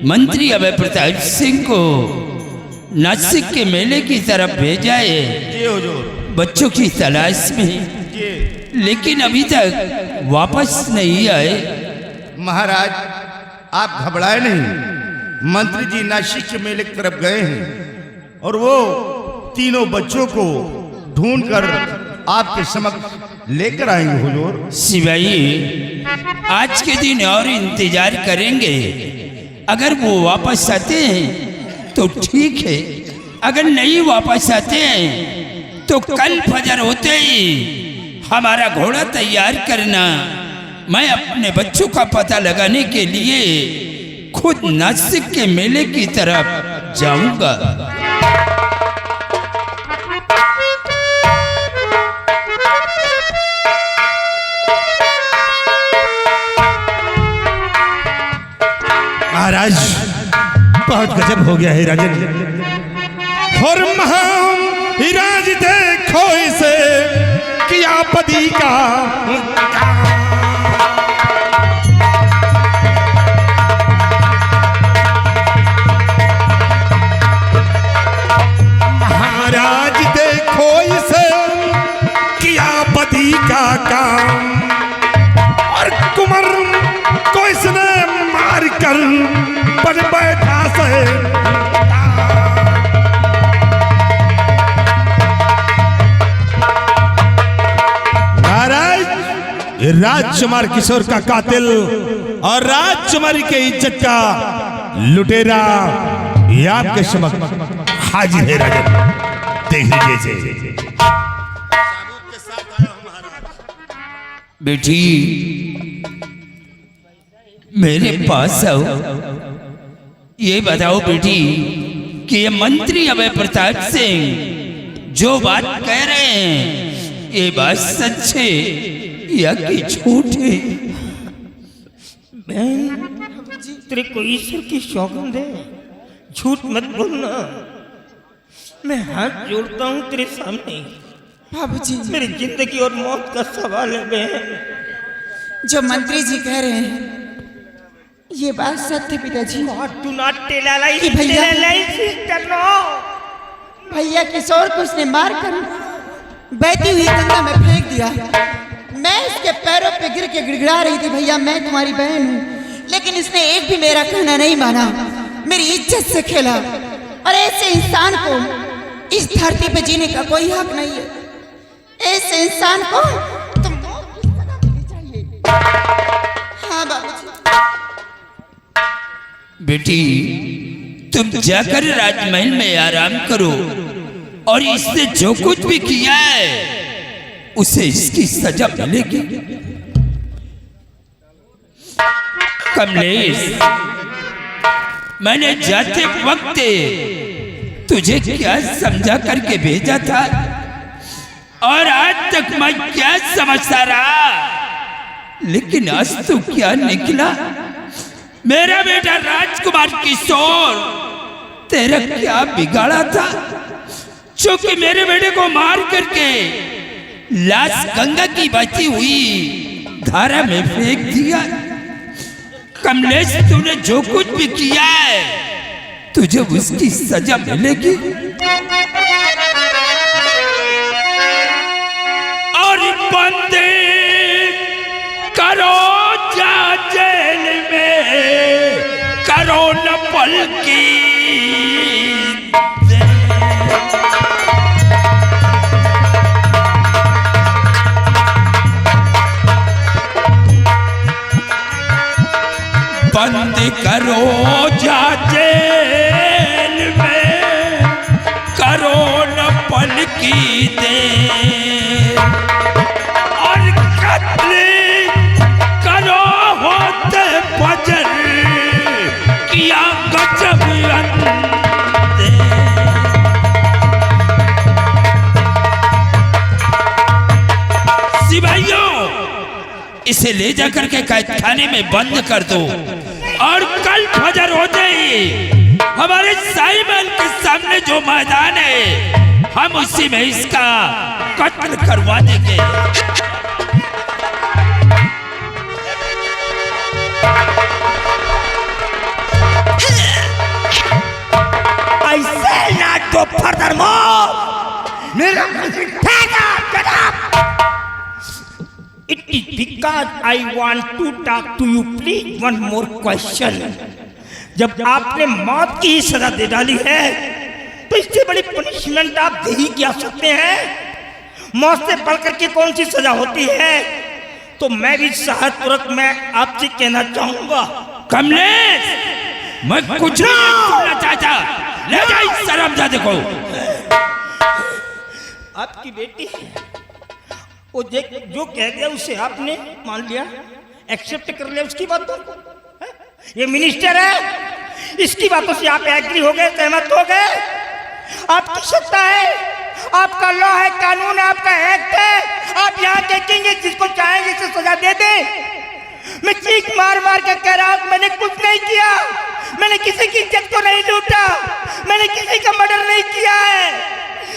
मंत्री अभय प्रताप सिंह को नासिक के मेले की तरफ भेजा है बच्चों की तलाश में, लेकिन अभी तक वापस नहीं आए। महाराज आप घबराए नहीं, मंत्री जी नासिक के मेले की तरफ गए हैं और वो तीनों बच्चों को ढूंढकर आपके समक्ष लेकर आएंगे हुजूर। सिपाही आज के दिन और इंतजार करेंगे, अगर वो वापस आते हैं तो ठीक है, अगर नहीं वापस आते हैं तो कल फजर होते ही हमारा घोड़ा तैयार करना। मैं अपने बच्चों का पता लगाने के लिए खुद नासिक के मेले की तरफ जाऊंगा। महाराज बहुत गजब हो गया है राजन, और महाराज देखो इसे किया पति का महाराज देखो इसे किया पति का काम, और कुंवर को इसने मार कर पर बैठा से महाराज राजकुमार किशोर का कातिल और राजकुमारी के इज्जत का लुटेरा ये आपके समक्ष हाजिर है राजन, देख लीजिए। बेटी मेरे पास आओ, ये बताओ बेटी कि ये मंत्री अभय प्रताप सिंह जो बात कह रहे हैं ये बात सच है या कि झूठ है? तेरे को ईश्वर की सौगंध है, झूठ मत बोलना। मैं हाथ जोड़ता हूँ तेरे सामने, बाबूजी मेरी जिंदगी और मौत का सवाल है बहन। जो मंत्री जी कह रहे हैं ये बात सत्य पिताजी। डू नॉट टेल अ लाई, कि भैया सिस्टर नो। भैया किशोर को उसने मार कर बहती हुई गंगा में फेंक दिया। मैं इसके पैरों पे गिर के गिड़गिड़ा रही थी, भैया मैं तुम्हारी बहन हूँ, लेकिन इसने एक भी मेरा कहना नहीं माना, मेरी इज्जत से खेला। और ऐसे इंसान को इस धरती पे जीने का कोई हक नहीं है। ऐसे इंसान को तुम मौत की सजा देनी चाहिए। हाँ बाबूजी। बेटी तुम जाकर राजमहल में आराम करो और इसने जो कुछ भी किया है उसे इसकी सजा मिलेगी। कमलेश मैंने जाते वक्त तुझे क्या समझा करके भेजा था और आज तक मैं क्या समझता रहा, लेकिन आज तो क्या निकला। मेरा बेटा राजकुमार किशोर तेरा क्या बिगाड़ा था क्योंकि मेरे बेटे को मार करके लाश गंगा की बहती हुई धारा में फेंक दिया। कमलेश तूने जो कुछ भी किया है तुझे उसकी सजा मिलेगी। और बंदी करो जा जेल में, करो न पल की बंद करो जा जेल में, करो न पल की देर, और कत्ल करो होते फजर किया गजब अंधेर। सिपाहियों इसे ले जाकर के कैद खाने में बंद कर दो और कल फजर होते ही हमारे शाही महल के सामने जो मैदान है हम उसी में इसका कत्ल करवा देंगे। गो फर्दर मोर मेरा It is because I want to talk to you. Please, one more question. जब आपने मौत की ही सजा दे डाली है तो इससे बड़ी पनिशमेंट आप दे ही क्या सकते हैं? मौत से बढ़कर के कौन सी सजा होती है? तो मैं भी शाहद तुरक में आपसे कहना चाहूंगा, कमलेश, मैं कुछ नहीं सुनना चाहता। ले जा इस शर्मजादे को। आपकी बेटी वो देख जो कह गया उसे आपने मान लिया, एक्सेप्ट कर लिया उसकी बातों को। ये मिनिस्टर है, इसकी बातों से आप एग्री हो गए, सहमत हो गए। आपकी सत्ता है, आपका लॉ है, कानून है, आपका एक्ट है। आप यहाँ देखेंगे जिसको चाहेंगे इसे सजा दे दे। मैं चीख मार मार के कह रहा हूँ मैंने कुछ नहीं किया, मैंने किसी की इज्जत को नहीं लूटा, मैंने किसी का मर्डर नहीं किया है।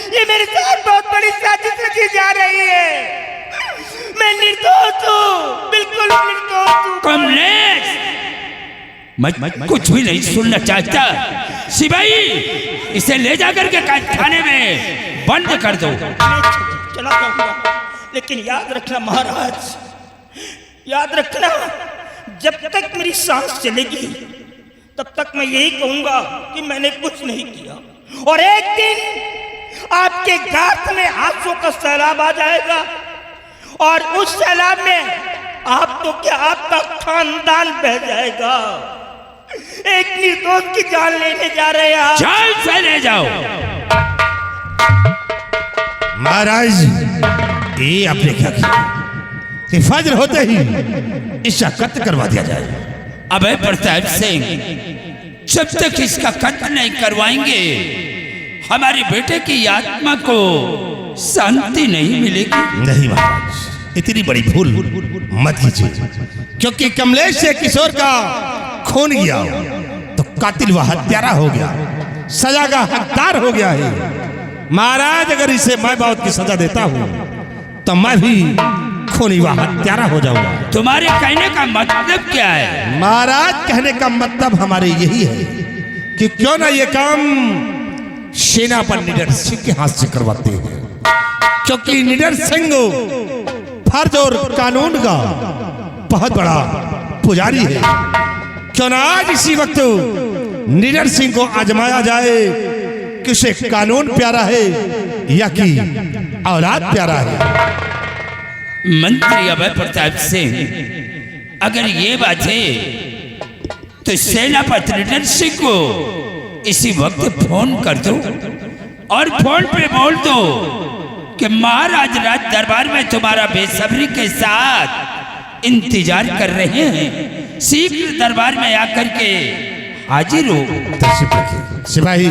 ये मेरे साथ बहुत बड़ी साजिश रची जा रही है। मैं निर्दोष हूँ, बिल्कुल निर्दोष हूँ। कमलेश, मैं कुछ भी नहीं सुनना चाहता। सिपाही, इसे ले जाकर के थाने में बंद कर दो। चला जाऊंगा, लेकिन याद रखना महाराज, याद रखना, जब तक मेरी सांस चलेगी तब तक मैं यही कहूंगा कि मैंने कुछ नहीं किया। और एक दिन आपके गात में आंसू का सैलाब आ जाएगा और उस सैलाब में आप तो क्या आपका खानदान बह जाएगा। एक निर्दोष की जान लेने जा रहे हैं आप। जान से ले जाओ। महाराज, ये आपने क्या किया कि फज्र होते ही इसका कत्ल करवा दिया जाए? अबे प्रताप सिंह, जब तक इसका कत्ल नहीं करवाएंगे हमारे बेटे की आत्मा को शांति नहीं मिलेगी। नहीं महाराज, इतनी बड़ी भूल मत कीजिए, क्योंकि कमलेश से किशोर का खून गया तो कातिल व हत्यारा हो गया, सजा का हकदार हो गया है। महाराज, अगर इसे मैं मौत की सजा देता हूँ तो मैं भी खूनी व हत्यारा हो जाऊंगा। तुम्हारे कहने का मतलब क्या है? महाराज, कहने का मतलब हमारे यही है कि क्यों ना ये काम सेनापति निडर सिंह के हाथ से करवाते हैं, क्योंकि निडर सिंह फर्ज और कानून का बहुत बड़ा पुजारी है। क्यों ना आज इसी वक्त निडर सिंह को आजमाया जाए कि उसे कानून प्यारा है या कि औलाद प्यारा है। मंत्री अभय प्रताप सिंह, अगर ये बात है तो सेनापति निडर सिंह को इसी वक्त फोन कर दो और फोन पे बोल दो कि महाराज राज दरबार में तुम्हारा बेसब्री के साथ इंतजार कर रहे हैं। शीघ्र दरबार में आकर के हाजिर हो। सिपाही,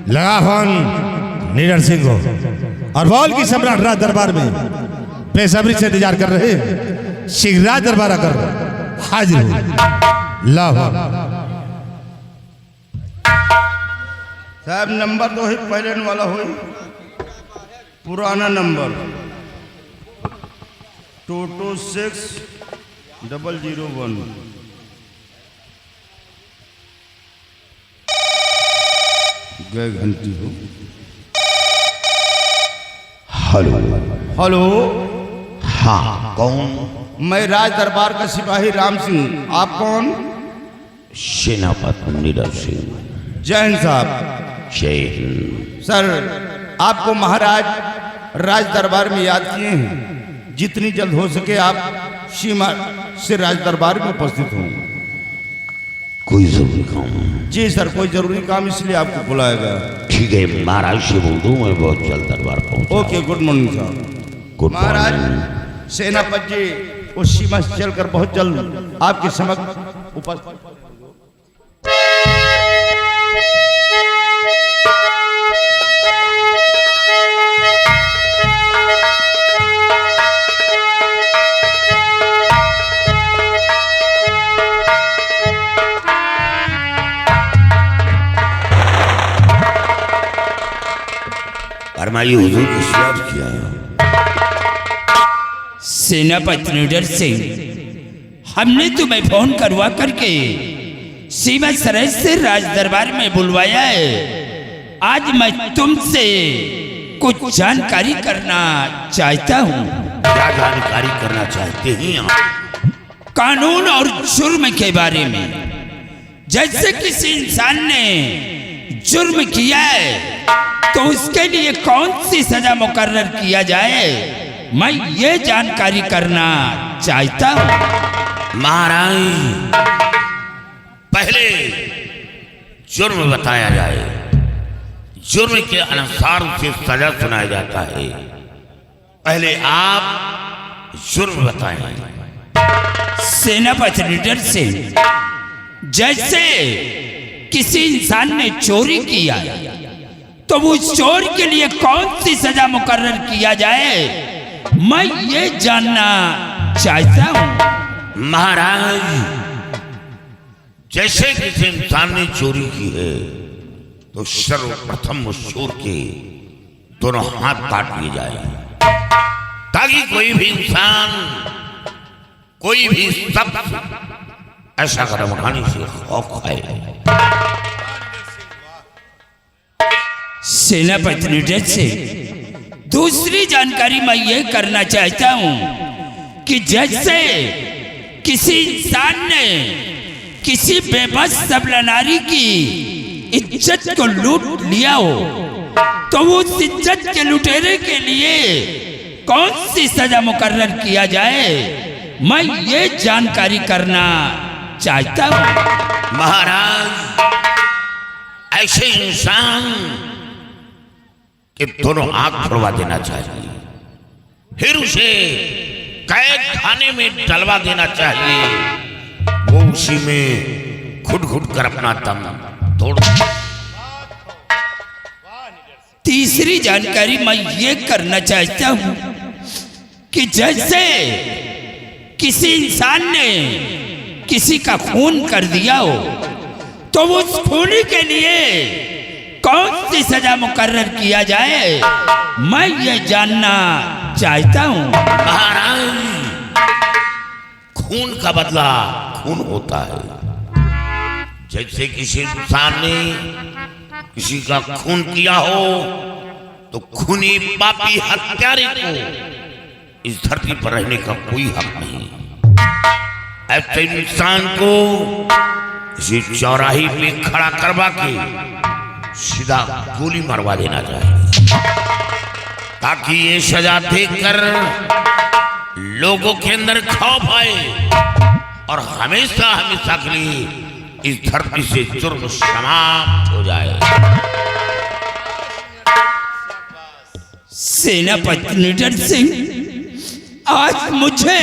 लगा फोन निडर सिंह को और बोल की सम्राट राज दरबार में बेसब्री से इंतजार कर रहे हैं। शीघ्र राज दरबार आकर हाजिर हो। लाहौर साहब, नंबर तो ही पहले वाला हो, पुराना नंबर 226001। गए घंटी हो। हेलो। हेलो, हाँ, कौन? मैं राज दरबार का सिपाही राम सिंह। आप कौन? सेनापति निडर सिंह। जय हिंद साहब। जय हिंद। सर, आपको महाराज राज दरबार में याद किए हैं। जितनी जल्द हो सके आप सीमा से राज दरबार में उपस्थित हों। कोई जरूरी काम? जी सर, कोई जरूरी काम, इसलिए आपको बुलाया गया। ठीक है, महाराज से बोल दूं मैं बहुत जल्द दरबार पहुंच। ओके, गुड मॉर्निंग साहब। गुड महाराज, मॉर्निंग। सेनापति जी उस सीमा से चलकर बहुत जल्द आपके समक्ष उपस्थित। फरमाइए हुजूर, किस याद किया है? सेनापति निडर सिंह, हमने तुम्हें फोन करवा करके सीमा सराय से राज दरबार में बुलवाया है आज मैं तुमसे कुछ जानकारी करना चाहता हूँ। क्या जानकारी करना चाहते हैं आप? कानून और जुर्म के बारे में। जैसे किसी इंसान ने जुर्म किया है तो उसके लिए कौन सी सजा मुकर्रर किया जाए, मैं ये जानकारी करना चाहता हूँ। महाराज, पहले जुर्म बताया जाए, जुर्म के अनुसार उसे सजा सुनाया जाता है। पहले आप जुर्म बताएं। सेनापति लीडर से, जैसे किसी इंसान ने चोरी किया तो उस चोर के लिए कौन सी सजा मुकर्रर किया जाए, मैं ये जानना चाहता हूँ। महाराज, जैसे किसी इंसान ने चोरी की है तो सर्वप्रथम उस चोर के दोनों हाथ काट लिए जाए, ताकि कोई भी इंसान, कोई भी शख्स ऐसा कदम उठाने से खौफ खाए। सेनापति लीडर से दूसरी जानकारी मैं ये करना चाहता हूँ कि जैसे किसी इंसान ने किसी बेबस सबला नारी की इज्जत को लूट लिया हो तो उस इज्जत के लुटेरे के लिए कौन सी सजा मुकर्रर किया जाए, मैं ये जानकारी करना चाहता हूँ। महाराज, ऐसे इंसान के दोनों आंख फोड़वा देना चाहिए, फिर उसे कैद खाने में डलवा देना चाहिए। वो उसी में घुट घुट कर अपना दम तोड़। तीसरी जानकारी मैं ये करना चाहता हूँ कि जैसे किसी इंसान ने किसी का खून कर दिया हो तो उस खूनी के लिए कौन सी सजा मुकर्रर किया जाए, मैं ये जानना चाहता हूँ। महाराज, खून का बदला खून होता है। जैसे किसी इंसान ने किसी का खून किया हो तो खूनी पापी हत्यारे को इस धरती पर रहने का कोई हक नहीं। ऐसे इंसान को किसी चौराहे पे खड़ा करवा के सीधा गोली मरवा देना चाहिए, ताकि ये सजा देखकर लोगों के अंदर खौफ आए और हमेशा हमेशा के लिए इस धरती से जुर्म समाप्त हो जाए। सेनापति लीडर सिंह, आज मुझे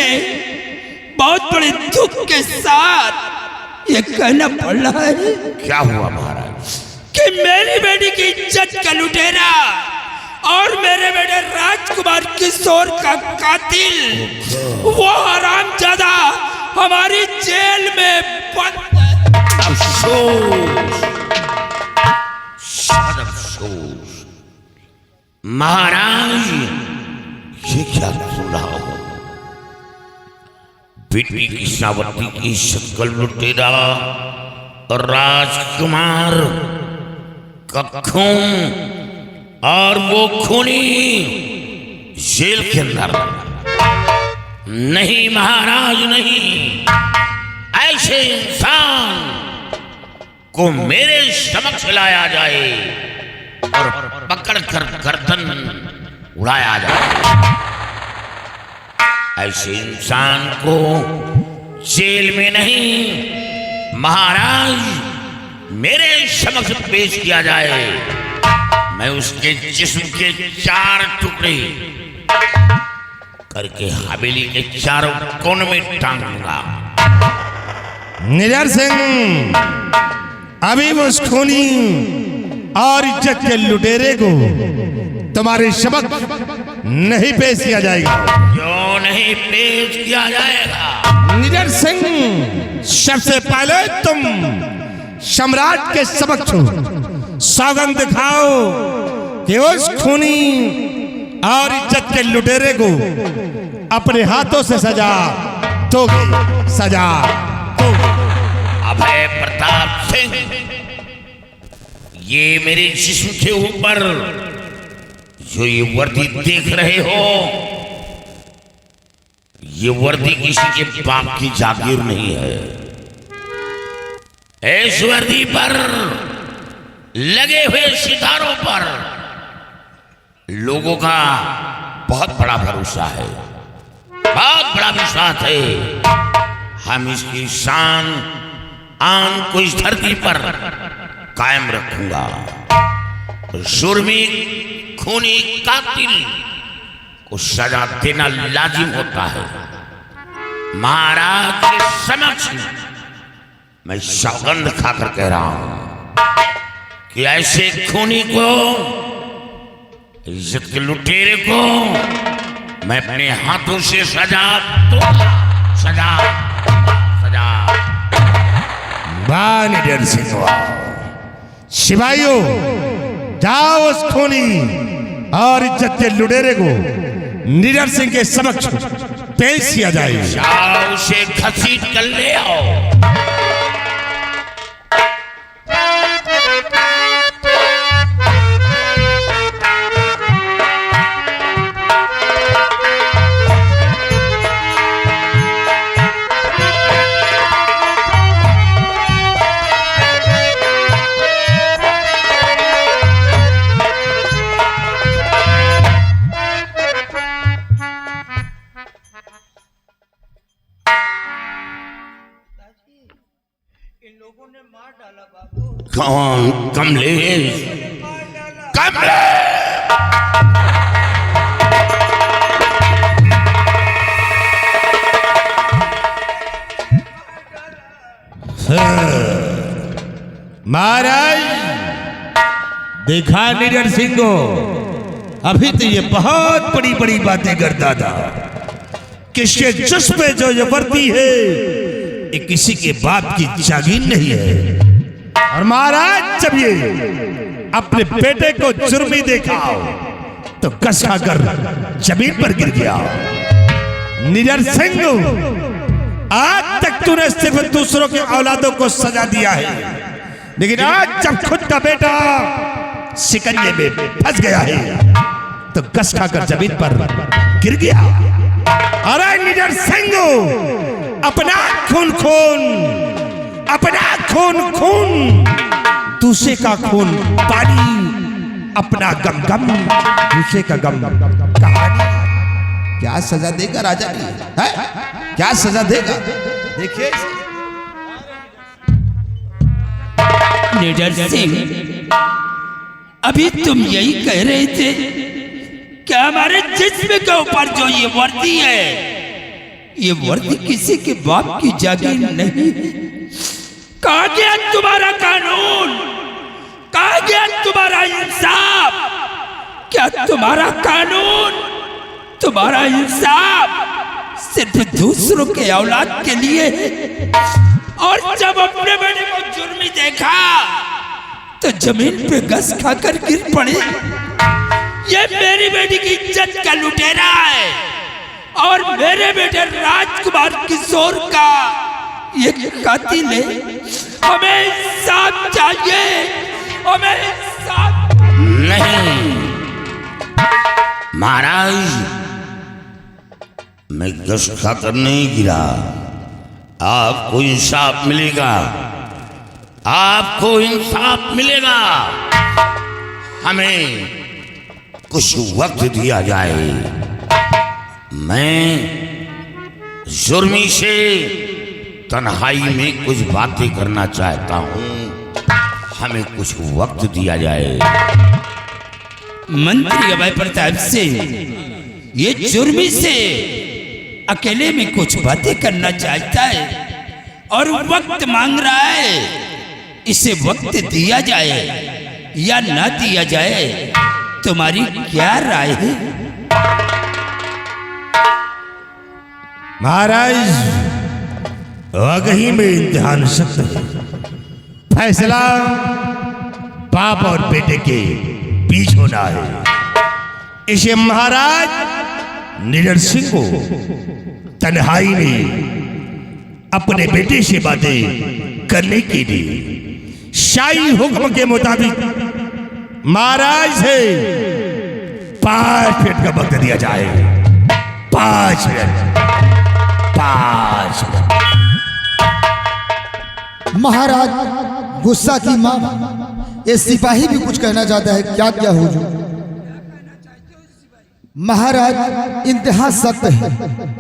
बहुत बड़े दुख के साथ ये कहना पड़ रहा है। क्या हुआ महाराज? कि मेरी बेटी की इज्जत का लुटेरा और मेरे बेटे राजकुमार किशोर का कातिल वो हरामजादा हमारी जेल में बंद है। अफसोस, सद अफसोस। महाराज, ये क्या सुन रहा हो? बेटी कृष्णावती की इज्जत का लुटेरा और राजकुमार का खून और वो खूनी जेल के अंदर। नहीं महाराज, नहीं। ऐसे इंसान को मेरे समक्ष लाया जाए और पकड़कर गर्दन उड़ाया जाए। ऐसे इंसान को जेल में नहीं महाराज, मेरे समक्ष पेश किया जाए। मैं उसके जिस्म के 4 टुकड़े करके हवेली के चारों कोनों में टांग दूंगा। निडर सिंह, अभी उस खूनी और इज्जत के लुटेरे को तुम्हारे समक्ष नहीं पेश किया जाएगा। क्यों नहीं पेश किया जाएगा? निडर सिंह, सबसे पहले तुम सम्राट के समक्ष सौगंध दिखाओ कि उस खूनी और इज्जत के लुटेरे को अपने हाथों से सजा दोगे, सजा दोगे। अभय प्रताप सिंह, ये मेरे जिस्म के ऊपर जो ये वर्दी देख रहे हो, ये वर्दी किसी के बाप की जागीर नहीं है। इस वर्दी पर लगे हुए सितारों पर लोगों का बहुत बड़ा भरोसा है, बहुत बड़ा विश्वास है। हम इसकी शान आन को इस धरती पर कायम रखूंगा। जुर्मी खूनी कातिल को सजा देना लाजिम होता है। महाराज के समक्ष मैं सौगंध खाकर कह रहा हूं कि ऐसे खूनी को, इज्जत के लुटेरे को मैं अपने हाथों से सजा दूंगा। सजा सजा। वाह निडर सिंह, सिपाहियों जाओ उस खूनी और इज्जत के लुटेरे को निडर सिंह के समक्ष पेश किया जाए। जाओ उसे घसीट कर ले आओ। कौन? कमलेश, कमलेश। महाराज देखा निडर सिंह को, अभी तो ये बहुत बड़ी बड़ी बातें करता था। किसके जिस्म पे जो ये वर्दी है, ये किसी के बाप की जागीर नहीं है। और महाराज जब ये अपने बेटे को जुर्मी देखा तो कस खाकर जमीन पर गिर गया। निडर सिंह, आज तक तूने सिर्फ दूसरों के औलादों को सजा दिया है, लेकिन आज जब खुद का बेटा सिकंजे में फंस गया है तो कस खाकर जमीन पर गिर गया। अरे निडर सिंह, अपना खून खून, अपना खून खून, दूसरे का खून पानी, अपना गम गम, दूसरे का गम कहानी। क्या सजा देगा राजा जी? है क्या सजा देगा? देखिए निडर सिंह, अभी तुम यही कह रहे थे कि हमारे जिस्म के ऊपर जो ये वर्दी है, ये वर्दी किसी के बाप की जागीर नहीं। कहाँ गया तुम्हारा कानून? कहाँ गया तुम्हारा इंसाफ? क्या तुम्हारा कानून, तुम्हारा इंसाफ सिर्फ दूसरों के औलाद के लिए? और जब अपने बेटे को जुर्मी देखा तो जमीन पे घस खाकर गिर पड़े। ये मेरी बेटी की इज्जत का लुटेरा है और मेरे बेटे राजकुमार किशोर का ये कातिल है। हमें इंसाफ चाहिए, हमें इंसाफ। नहीं महाराज, मैं घस खाकर नहीं गिरा। आपको इंसाफ मिलेगा, आपको इंसाफ मिलेगा। हमें कुछ वक्त दिया जाए। मैं जुर्मी से तन्हाई में कुछ बातें करना चाहता हूं। हमें कुछ वक्त दिया जाए। मंत्री अभय प्रताप सिंह ये जुर्मी से अकेले में कुछ बातें करना चाहता है और वक्त मांग रहा है। इसे वक्त दिया जाए या ना दिया जाए, तुम्हारी क्या राय है? महाराज, वाकई में इम्तिहान सख्त है। फैसला बाप और बेटे के बीच होना है। इसे महाराज निडर सिंह को तन्हाई में अपने बेटे से बातें करने के लिए शाही हुक्म के मुताबिक महाराज से 5 मिनट का वक्त दिया जाए। 5 मिनट, 5 मिनट। महाराज गुस्सा की मां, ये सिपाही भी कुछ कहना चाहता है। क्या क्या हुजूर? महाराज इंतहा सख्त है,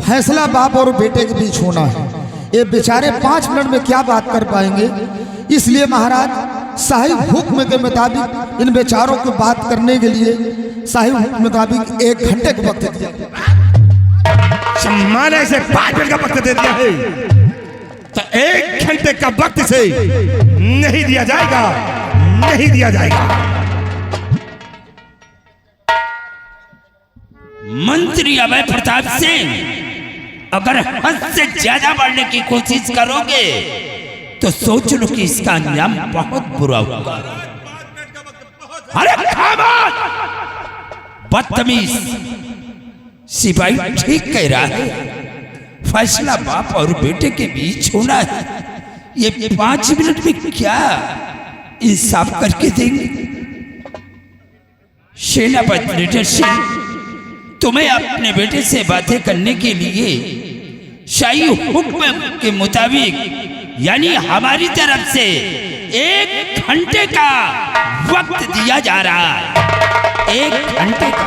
फैसला बाप और बेटे के बीच होना है। ये बेचारे 5 मिनट में क्या बात कर पाएंगे, इसलिए महाराज साहिब हुक्म के मुताबिक इन बेचारों को बात करने के लिए साहिब हुक्म के मुताबिक 1 घंटे का वक्त दिया। सम्मान से 5 मिनट का वक्त दे दिया है, तो 1 घंटे का वक्त से नहीं दिया जाएगा, नहीं दिया जाएगा। मंत्री अभय प्रताप सिंह, अगर हद से ज्यादा बढ़ने की कोशिश करोगे तो सोच लो कि इसका अंजाम बहुत बुरा होगा। अरे खामोश! बदतमीज! सिपाही ठीक कह रहा है, फैसला बाप और बेटे के बीच होना है। ये 5 मिनट में क्या इंसाफ करके देंगे? सेनापति लीडर सिंह, तुम्हें अपने बेटे से बातें करने के लिए शाही हुक्म के मुताबिक यानी हमारी तरफ से 1 घंटे का वक्त दिया जा रहा है। 1 घंटे का।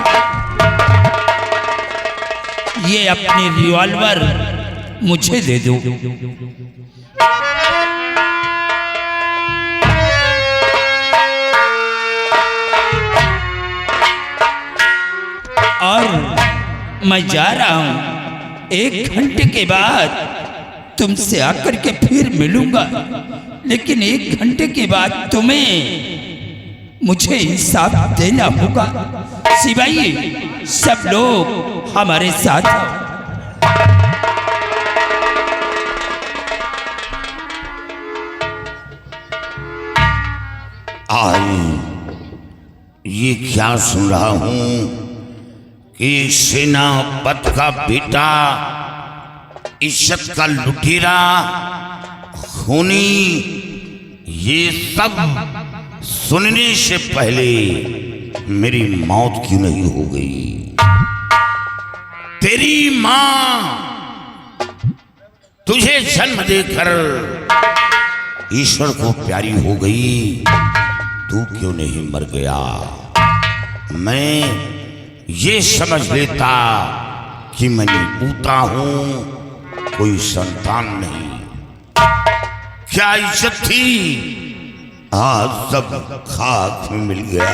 ये अपनी रिवॉल्वर मुझे दे दो। और मैं जा रहा हूं। 1 घंटे के बाद तुमसे आकर के फिर मिलूंगा, लेकिन 1 घंटे के बाद तुम्हें मुझे इंसाफ देना होगा। सिपाही सब लोग हमारे साथ। ये क्या सुन रहा हूं कि सेनापति का बेटा, इज्जत का लुटेरा, खूनी, ये सब सुनने से पहले मेरी मौत क्यों नहीं हो गई? तेरी मां तुझे जन्म देकर ईश्वर को प्यारी हो गई, तू क्यों नहीं मर गया? मैं ये समझ लेता कि मैं पूता हूं, कोई संतान नहीं। क्या इज्जत थी, आज सब खाक में मिल गया।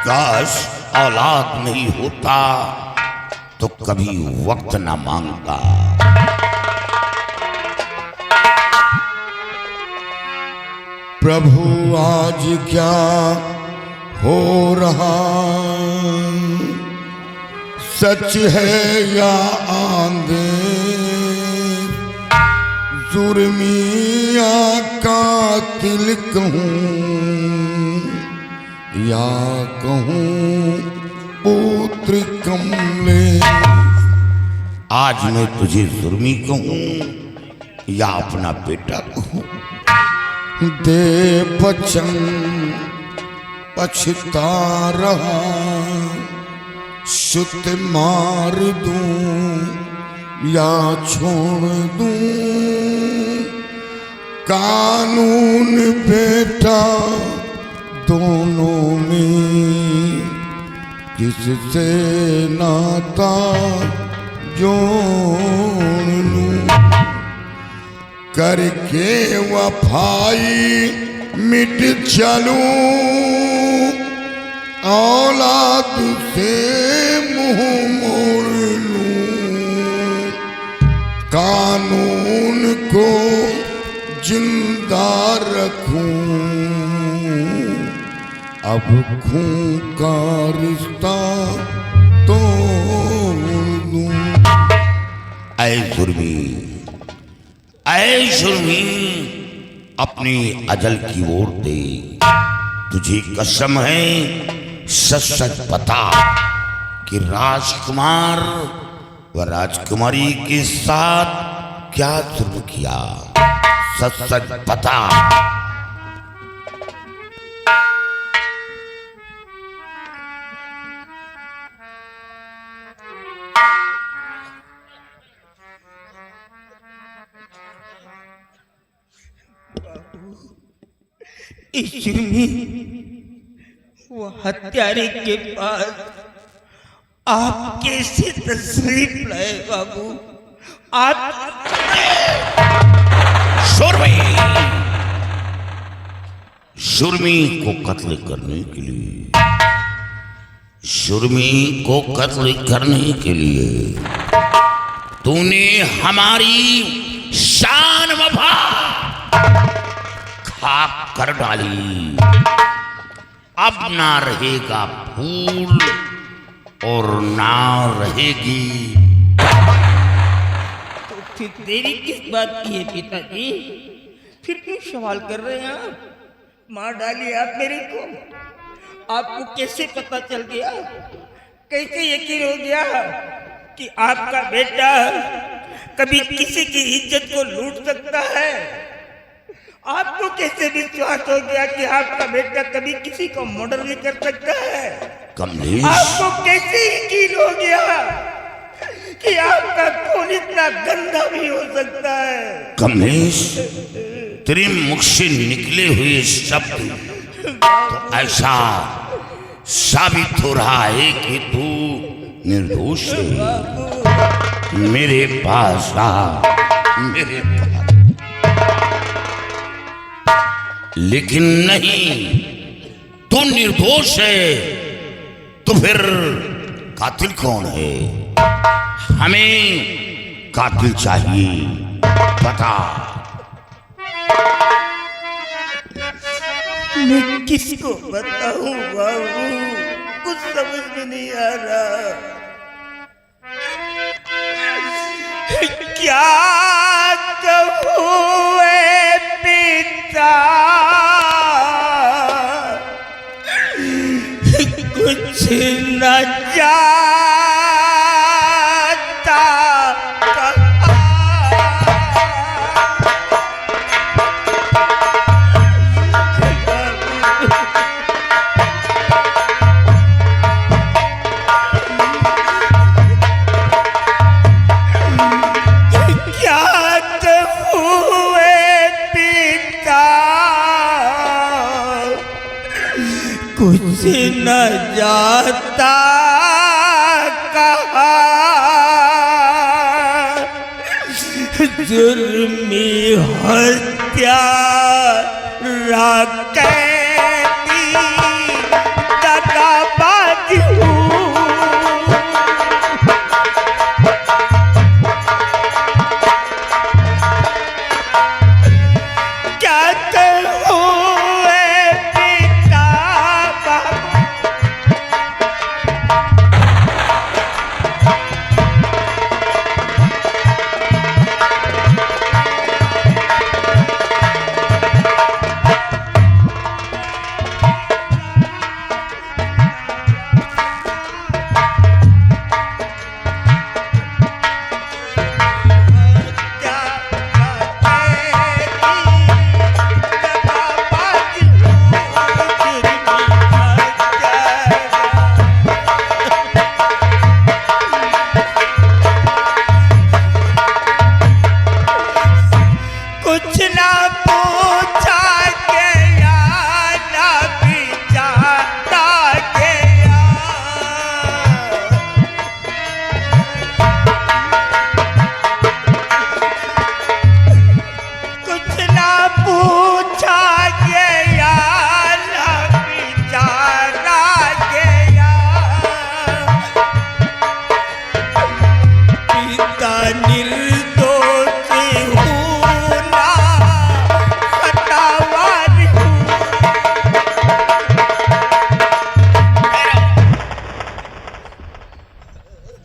काश औलाद नहीं होता तो कभी वक्त ना मांगता। प्रभु आज क्या हो रहा, सच है या आंधे, जुर्मिया कातिल कहूँ या कहूँ पुत्र कमले। आज मैं तुझे जुर्मी कहूँ या अपना बेटा कहूँ? दे बचन पछता रहा, सुत मार दूं या छोड़ दूं, कानून बेटा दोनों में किससे नाता जोड़ लूं। करके वफाई मिट चलूं, औलाद से मुंह मोड़ लूं, कानून को जिंदा रखूं, अब खून का रिश्ता तोड़ दूं। ऐ जुर्मी, ऐ जुर्मी, अपनी अजल की ओर दे। तुझे कसम है, सच सच बता कि राजकुमार व राजकुमारी के साथ क्या जुर्म किया। सच सच बता। इस जुर्मी वो हत्यारे के पास आप कैसे तशरीफ लाए बाबू? आप जुर्मी को कत्ल करने के लिए, जुर्मी को कत्ल करने के लिए तूने हमारी शान वफा खाक कर डाली। अब ना रहेगा फूल और ना रहेगी। तो फिर देरी किस बात की है पिताजी? फिर क्यों सवाल कर रहे हैं आप? मार डाली आप मेरे को? आपको कैसे पता चल गया? कैसे यकीन हो गया कि आपका बेटा कभी किसी की इज्जत को लूट सकता है? आपको कैसे विश्वास हो गया कि आपका बेटा कभी किसी को मर्डर भी कर सकता है? कमलेश, आपको कैसे यकीन हो गया कि आपका खून इतना गंदा भी हो सकता है? कमलेश, तेरे मुख से निकले हुए शब्द तो ऐसा साबित हो रहा है कि तू निर्दोष है। मेरे पास आ, मेरे पास। लेकिन नहीं, तू निर्दोष है तो फिर कातिल कौन है? हमें कातिल चाहिए, बता। मैं किसको बताऊं बाबू? कुछ समझ में नहीं आ रहा। क्या कहूं ए पिता, कुछ न जाता। कुछ न जाता कहा, जुर्मी हत्या कैदी दगाबाज हूँ। क्या कहूँ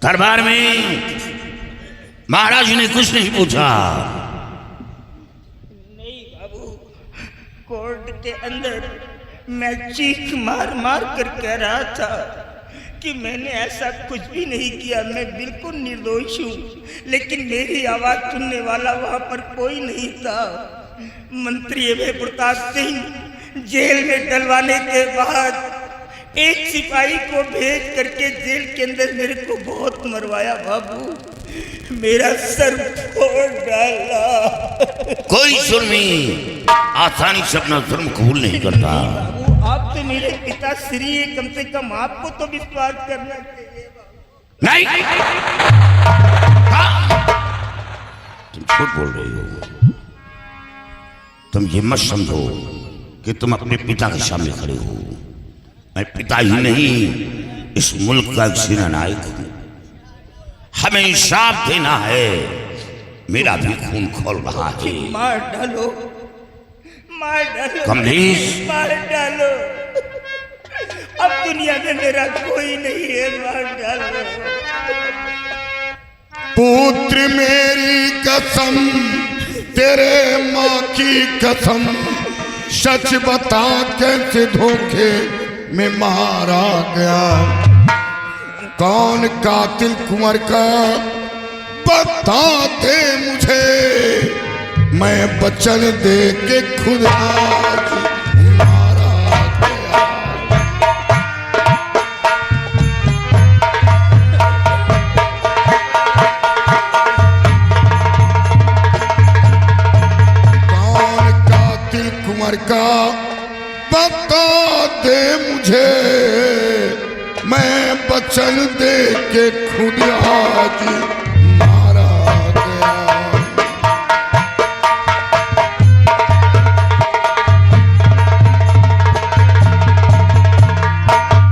दरबार में महाराज ने कुछ नहीं पूछा। नहीं बाबू, कोर्ट के अंदर मैं चीख मार मार कर कह रहा था कि मैंने ऐसा कुछ भी नहीं किया, मैं बिल्कुल निर्दोष हूँ। लेकिन मेरी आवाज़ सुनने वाला वहाँ पर कोई नहीं था। मंत्री अभय प्रताप सिंह जेल में डलवाने के बाद एक सिपाही को भेज करके जेल के अंदर मेरे को बहुत मरवाया बाबू। मेरा सर फोड़ डाला। कोई जुर्मी आसानी से अपना जुर्म कबूल नहीं करता। बाबू आप तो मेरे पिता श्री हैं, कम से कम आपको तो विश्वास करना चाहिए। नहीं, तुम झूठ बोल रही हो। तुम ये मत समझो कि तुम अपने पिता के सामने खड़े हो। मैं पिता ही नहीं, इस मुल्क का एक सेना नायक हूं। हमें इंसाफ देना है। मेरा भी खून खोल रहा है। मार डालो, मार डालो कमलेश, मार डालो। अब दुनिया में मेरा कोई नहीं है, मार डालो। पुत्र मेरी कसम, तेरे माँ की कसम, सच बता कैसे धोखे में मारा गया? कौन कातिल कुंवर का बता दे मुझे, मैं वचन दे के खुद आज मारा गया। कौन कातिल कुंवर का बता दे मुझे, मैं वचन दे के खुद आज मारा गया।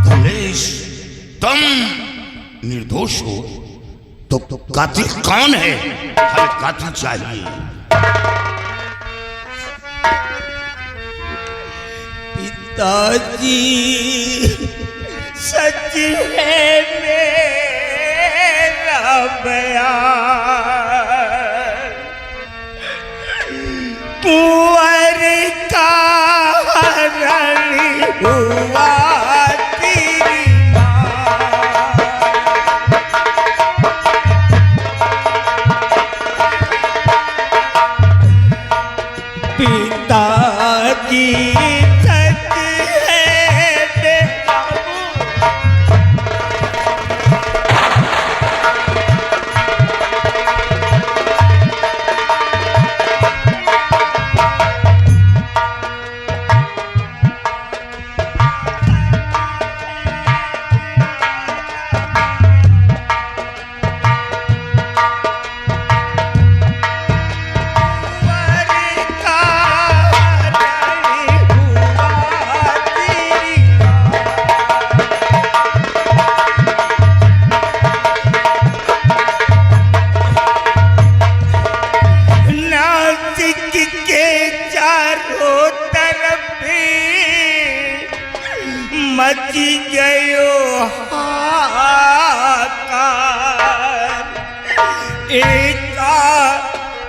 कमलेश, तुम निर्दोष हो तो कातिल कौन है? हमें कातिल चाहिए। पिताजी सच है मेरा बयान, कुंवर का हरण हुआ तेरी माँ। पिताजी मच गयो हाहाकार,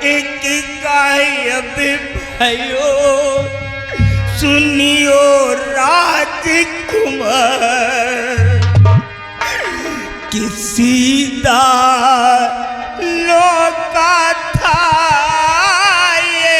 एक गायब भयो सुनियो राजकुमार, किसी दालों का था ये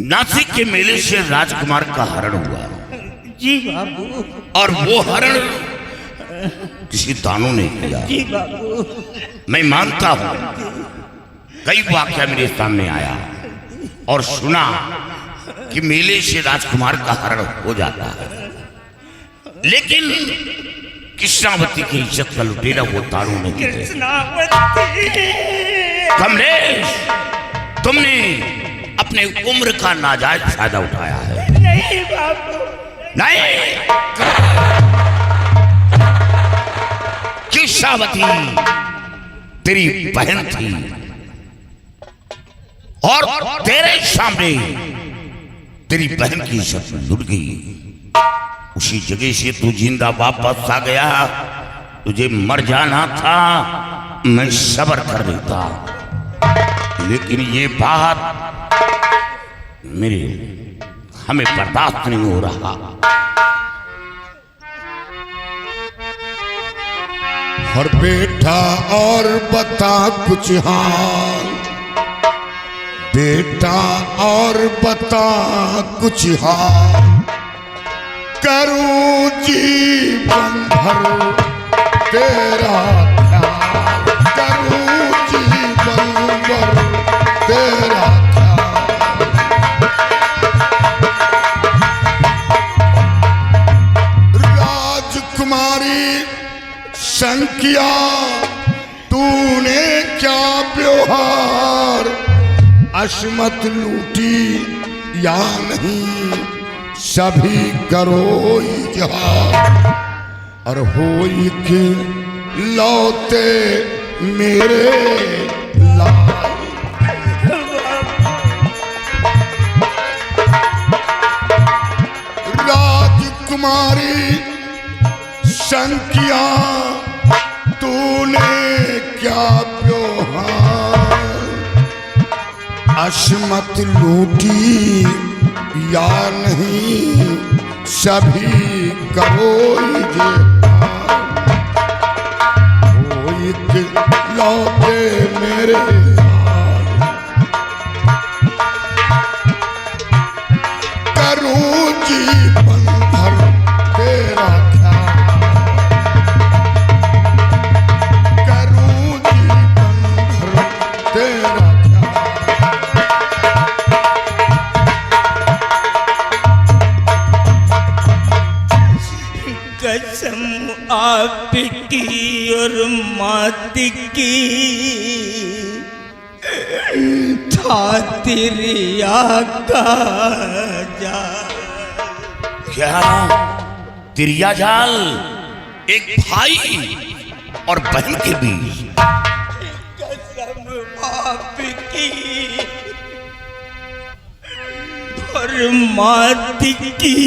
नासिक के मेले से राजकुमार का हरण हुआ। जी बाबू। और वो हरण किसी दानों ने किया। जी बाबू। मैं मानता हूं कई वाकया मेरे सामने आया और सुना कि मेले से राजकुमार का हरण हो जाता है, लेकिन कृष्णावती की इज्जत का लुटेरा वो दानों ने किया। कमलेश, तुमने अपने उम्र का नाजायज फायदा उठाया है। नहीं बाबू, नहीं। कृष्णावती तेरी बहन थी और तेरे सामने तेरी बहन की इज्जत लुट गई। उसी जगह से तू जिंदा वापस आ गया। तुझे मर जाना था, मैं सब्र कर लेता, लेकिन ये बात मेरे हमें बर्दाश्त नहीं हो रहा। और बेटा और बता कुछ हाल, बेटा और बता कुछ हाल, करूं जीवन भर तेरा ख्याल, करूं जीवन भर तेरा ख्याल। राजकुमारी संकिया तूने क्या व्यवहार, अशमत लूटी या नहीं, सभी करो इजहार। और होई के लौटे मेरे लाल। राजकुमारी संकिया तूने क्या व्यवहार, अशमत लूटी या नहीं, सभी करो इजहार। लौटे मेरे करूं जीवन भर तेरा ख्याल, करूं जीवन भर तेरा कसम आपकी और मात की था तेरे आका जा। क्या तिरिया जाल एक भाई और बहन के बीच? कसम आपकी और मात की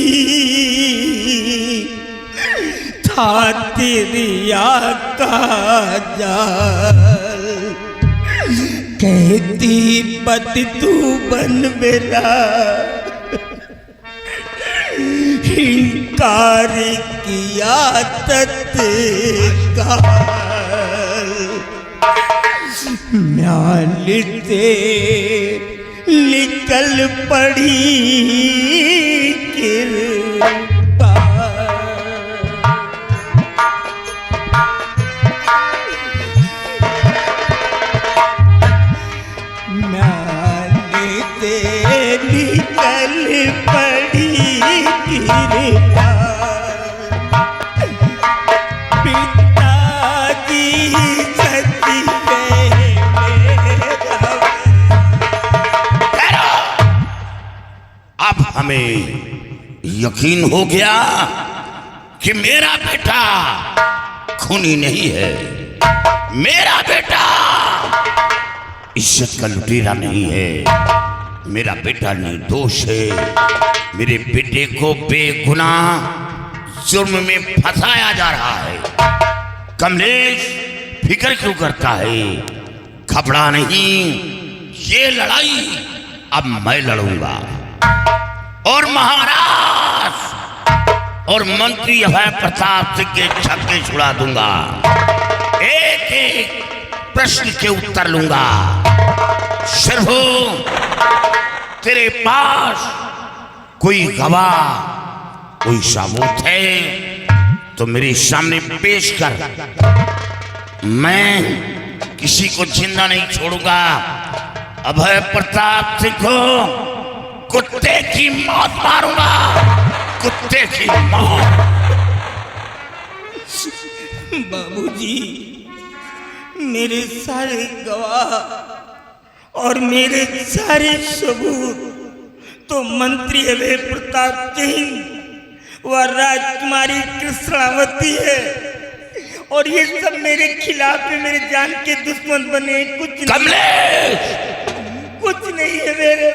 था तेरी आका जाल। कहती पति तू बन मेरा, इनकार किया तत्काल। म्यान से निकल पड़ी कृपा। म्यान से निकल पड़ी कृपा। पिताजी सती अब हमें यकीन हो गया कि मेरा बेटा खूनी नहीं है, मेरा बेटा इज्जत का लुटेरा नहीं है, मेरा बेटा निर्दोष है। मेरे बेटे को बेगुनाह जुर्म में फंसाया जा रहा है। कमलेश फिक्र क्यों करता है? घबरा नहीं, ये लड़ाई अब मैं लड़ूंगा और महाराज और मंत्री अभय प्रताप सिंह के छक्के छुड़ा दूंगा। एक एक प्रश्न के उत्तर लूंगा। शर्हो, तेरे पास कोई गवाह, कोई सबूत है तो मेरे सामने पेश कर। मैं किसी को जिंदा नहीं छोड़ूंगा। अभय प्रताप सिंह को कुत्ते की मौत मारूंगा, कुत्ते की मौत। बाबूजी, मेरे सारे गवाह और मेरे सारे सबूत तो मंत्री अभय प्रताप सिंह व राजकुमारी कृष्णावती है, और ये सब मेरे खिलाफ है, मेरे जान के दुश्मन बने। कुछ कमलेश, कुछ नहीं है मेरे।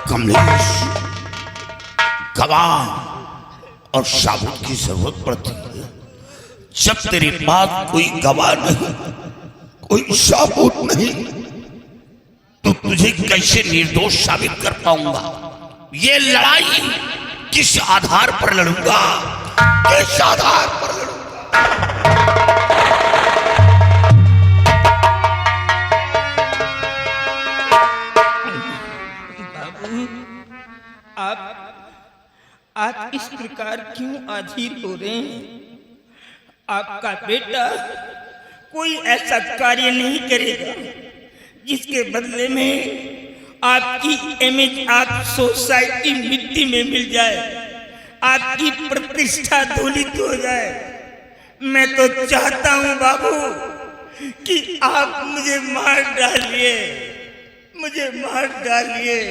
कमलेश, गवाह और साबुत की जरूरत पड़ती है। जब तेरे पास कोई गवाह नहीं, कोई साबुत नहीं, तो तुझे कैसे निर्दोष साबित कर पाऊंगा? ये लड़ाई किस आधार पर लड़ूंगा? किस आधार पर लड़ूंगा? आप इस प्रकार क्यों अधीर हो रहे हैं? आपका बेटा कोई ऐसा कार्य नहीं करेगा जिसके बदले में आपकी इमेज आप सोसाइटी मिट्टी में मिल जाए, आपकी प्रतिष्ठा धूलित हो जाए। मैं तो चाहता हूं बाबू कि आप मुझे मार डालिए, मुझे मार डालिए।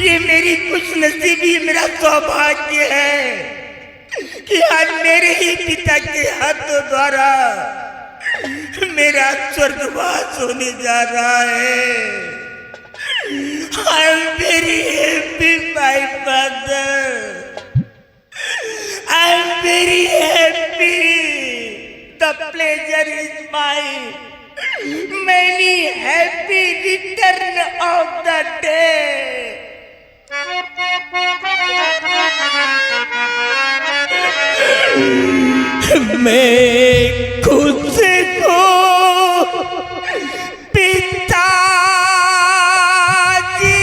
ये मेरी खुशनसीबी, मेरा सौभाग्य है कि आज मेरे ही पिता के हाथों द्वारा मेरा स्वर्गवास होने जा रहा है। I am very happy my father, I am very happy, the pleasure is mine, many happy return of the day. मैं खुद को पिताजी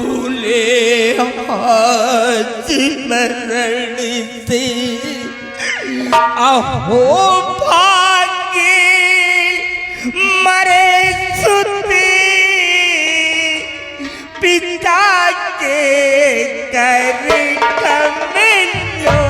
अपने स्मरण से अहो भाग्य मरे सुते पिता के कर कमेलो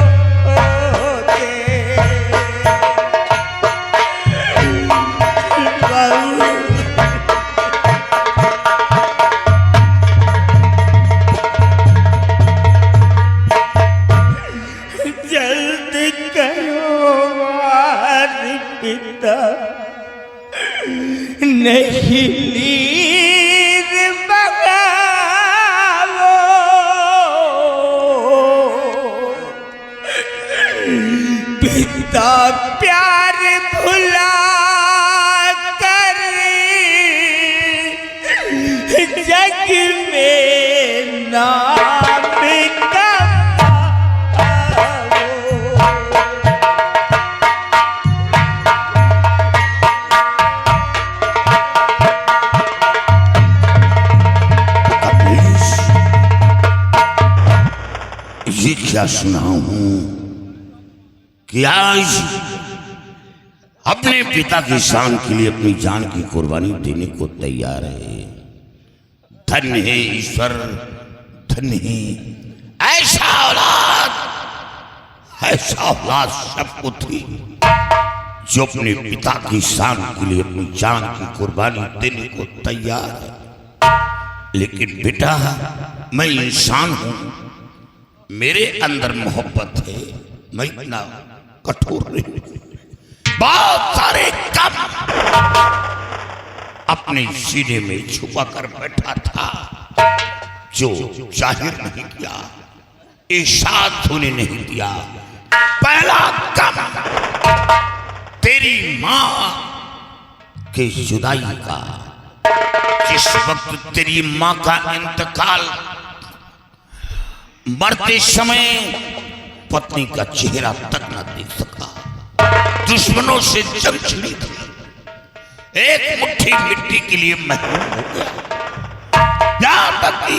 नहीं लीर बगावो, पिता प्यार भुला कर जग में नाम क्या सुनाऊं कि आज अपने पिता की शान के लिए अपनी जान की कुर्बानी देने को तैयार है। धन्य है ईश्वर, धन्य है ऐसा औलाद सबको थी जो अपने पिता की शान के लिए अपनी जान की कुर्बानी देने को तैयार है। लेकिन बेटा, मैं इंसान हूं, मेरे अंदर मोहब्बत है, मैं इतना कठोर नहीं। बहुत सारे कम अपने सीने में छुपा कर बैठा था जो जाहिर नहीं किया, इशाद होने नहीं दिया। पहला कम तेरी मां के जुदाई का। जिस वक्त तेरी मां का इंतकाल, मरते समय पत्नी का चेहरा तक न देख सका, दुश्मनों से जंग छिड़ी थी, एक मुट्ठी मिट्टी के लिए मजबूर हो गया, यहां तक कि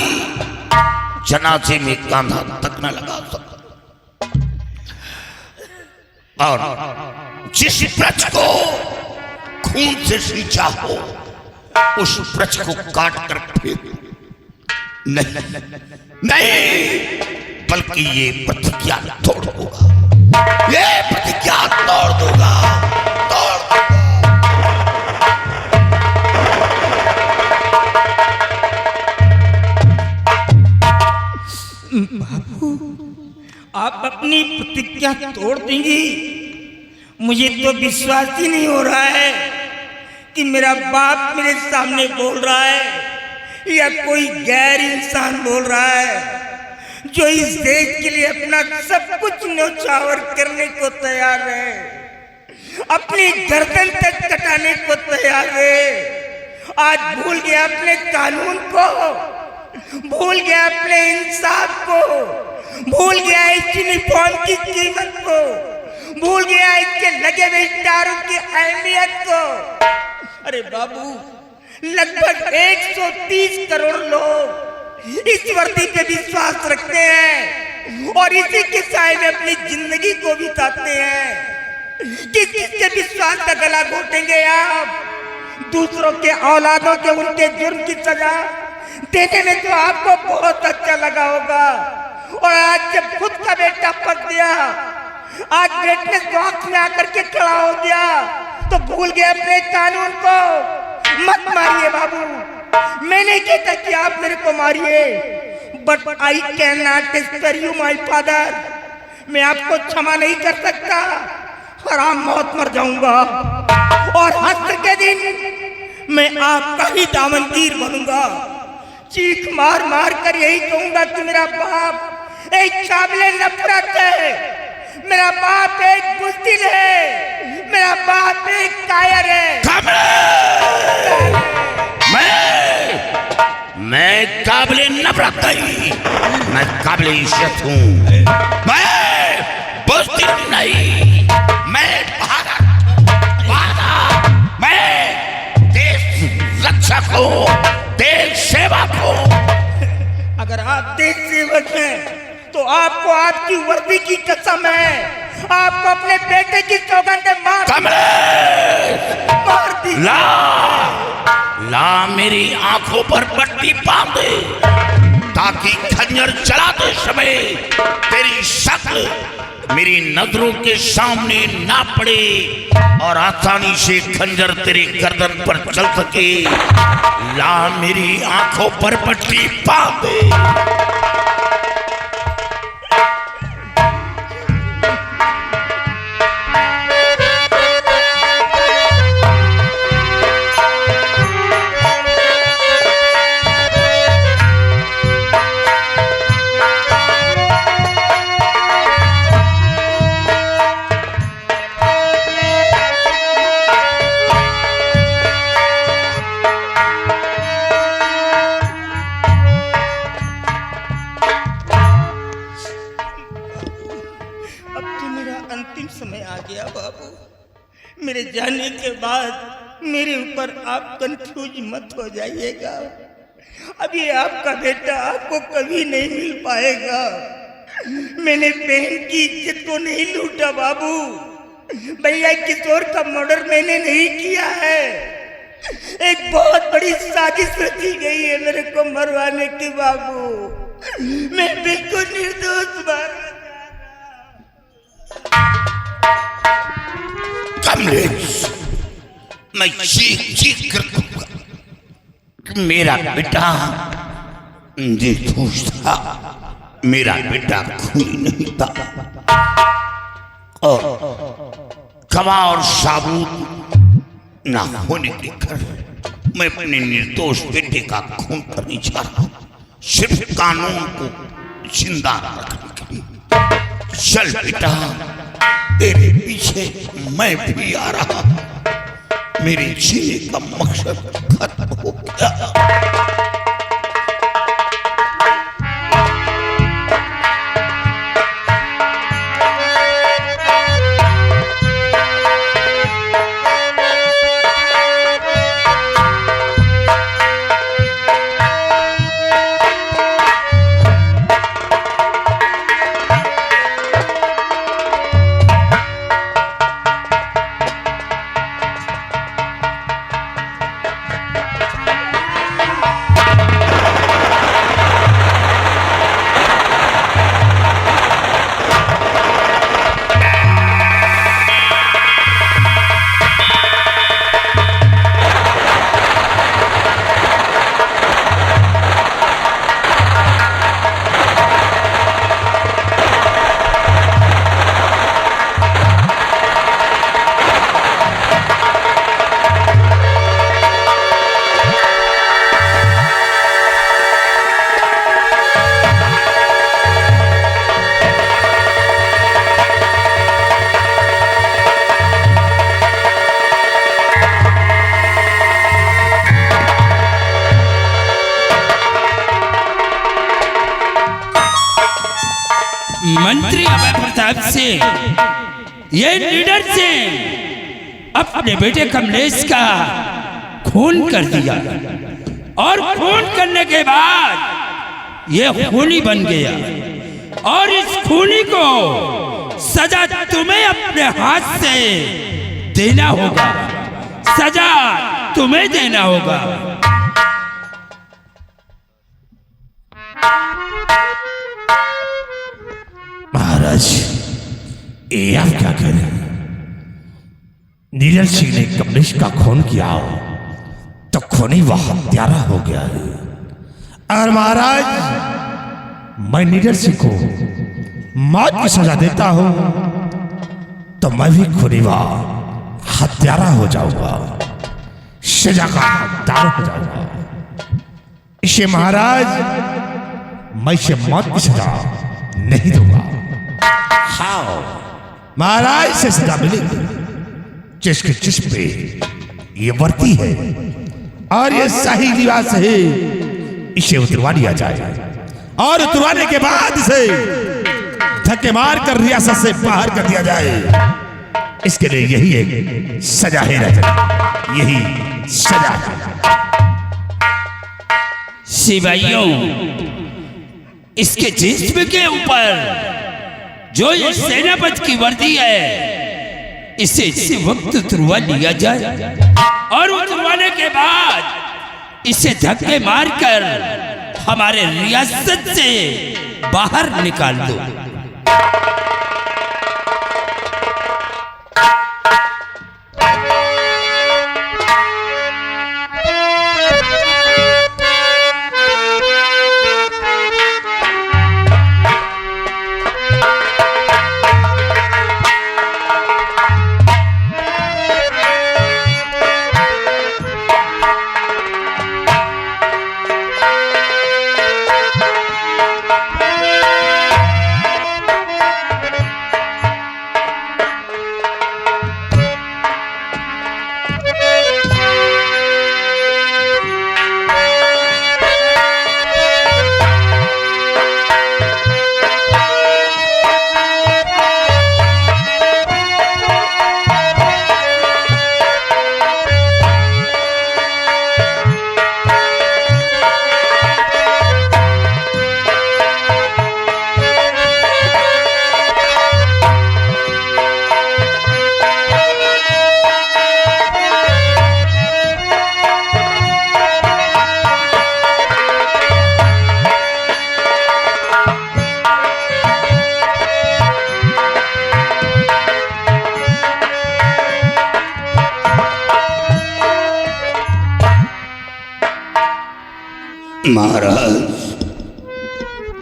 जनाजे में कांधा तक न लगा सका। और जिस ब्रज को खून से सींचा हो, उस ब्रज को काट कर फेंक नहीं नहीं, बल्कि ये प्रतिज्ञा तोड़ दूंगा, ये प्रतिज्ञा तोड़ दूंगा, तोड़ दूंगा। आप अपनी प्रतिज्ञा तोड़ देंगी? मुझे तो विश्वास ही नहीं हो रहा है कि मेरा बाप मेरे सामने बोल रहा है या कोई गैर इंसान बोल रहा है जो इस देश के लिए अपना सब कुछ न्यौछावर करने को तैयार है, अपनी गर्दन तक कटाने को तैयार है। आज भूल गया अपने कानून को, भूल गया अपने इंसाफ को, भूल गया इस यूनिफॉर्म की कीमत को, भूल गया इसके लगे हुए स्टारों की अहमियत को। अरे बाबू, लगभग 130 करोड़ लोग इस वर्दी पे विश्वास रखते हैं और इसी के साए में अपनी जिंदगी को बिताते हैं। किस किस के विश्वास का गला घोटेंगे आप? दूसरों के औलादों के उनके जुर्म की सजा देने में तो आपको बहुत अच्छा लगा होगा, और आज जब खुद का बेटा फंस गया, आज ग्रेटनेस बॉक्स में आकर के खड़ा हो गया, तो भूल गए अपने कानून को। मत मारिए बाबू, मैं नहीं कहता कि आप मेरे को मारिए, but I can not spare you my father. मैं आपको क्षमा नहीं कर सकता, हराम मौत मर जाऊंगा, और हश्र के दिन मैं आपका ही दामनगीर बनूंगा। चीख मार मार कर यही कहूंगा कि मेरा बाप एक काबिले नफरत है, मेरा बाप एक बुज़दिल है, मेरा बाप एक कायर है। मैं काबिले नफरत नहीं, मैं काबिले इज्जत हूँ। मैं बुज़दिल नहीं, मैं भारत, मैं देश रक्षक हूँ, देश सेवक हूँ। अगर आप देश सेवक हैं तो आपको आपकी वर्दी की कसम है, आपको अपने बेटे की सौगंध मार दी। ला मेरी आंखों पर पट्टी बांध दे, ताकि खंजर चलाते समय तेरी शक्ल मेरी नजरों के सामने ना पड़े और आसानी से खंजर तेरी गर्दन पर चल सके। ला मेरी आंखों पर पट्टी बांध दे। मेरे जाने के बाद मेरे ऊपर आप कंफ्यूज मत हो जाइएगा। अब ये आपका बेटा आपको कभी नहीं मिल पाएगा। मैंने बहन की इज्जत को नहीं लूटा बाबू, भैया किशोर का मर्डर मैंने नहीं किया है। एक बहुत बड़ी साजिश रची गई है मेरे को मरवाने की बाबू। मैं बिल्कुल निर्दोष मारा कमलेश, मैं चीख चीख कर कहूंगा कि मेरा बेटा निर्दोष था, मेरा बेटा खूनी नहीं था, और गवाह और साबूत ना होने के कारण मैं अपने निर्दोष बेटे का खून करने जा रहा हूं, सिर्फ कानून को जिंदा रखने के लिए। चल बेटा, तेरे पीछे मैं भी आ रहा हूं। मेरे जीने का मकसद खत्म हो गया। मंत्री अभय प्रताप सिंह ये लीडर से अपने बेटे कमलेश का खून कर दिया और खून करने के बाद ये खूनी बन गया और इस खूनी को सजा तुम्हें अपने हाथ से देना होगा, सजा तुम्हें देना होगा। महाराज ये आप क्या करें? नीरज सिंह ने कमलेश का खून किया हो तो खूनी वह हत्यारा हो गया है। और महाराज मैं नीरज सिंह को मौत की सजा देता हूं तो मैं भी खूनी व हत्यारा हो जाऊंगा, सजा का हकदार हो जाऊंगा। इसे महाराज मैं इसे मौत की सजा नहीं दूंगा। हाँ महाराज से सजा मिलेगी जिसके जिस पे ये वर्ती है और ये सही निवास है, इसे उतरवा दिया जाए और उतरवाने के बाद इसे धक्के मार कर रियासत से बाहर कर दिया जाए। इसके लिए यही एक सजा है राजन, यही सजा है। सिपाहियों, इसके जिस्म के ऊपर जो ये सेनापति की वर्दी है इसे इसी वक्त उतरवा लिया जाए और उतरवाने के बाद इसे धक्के मारकर हमारे रियासत से बाहर निकाल दो। महाराज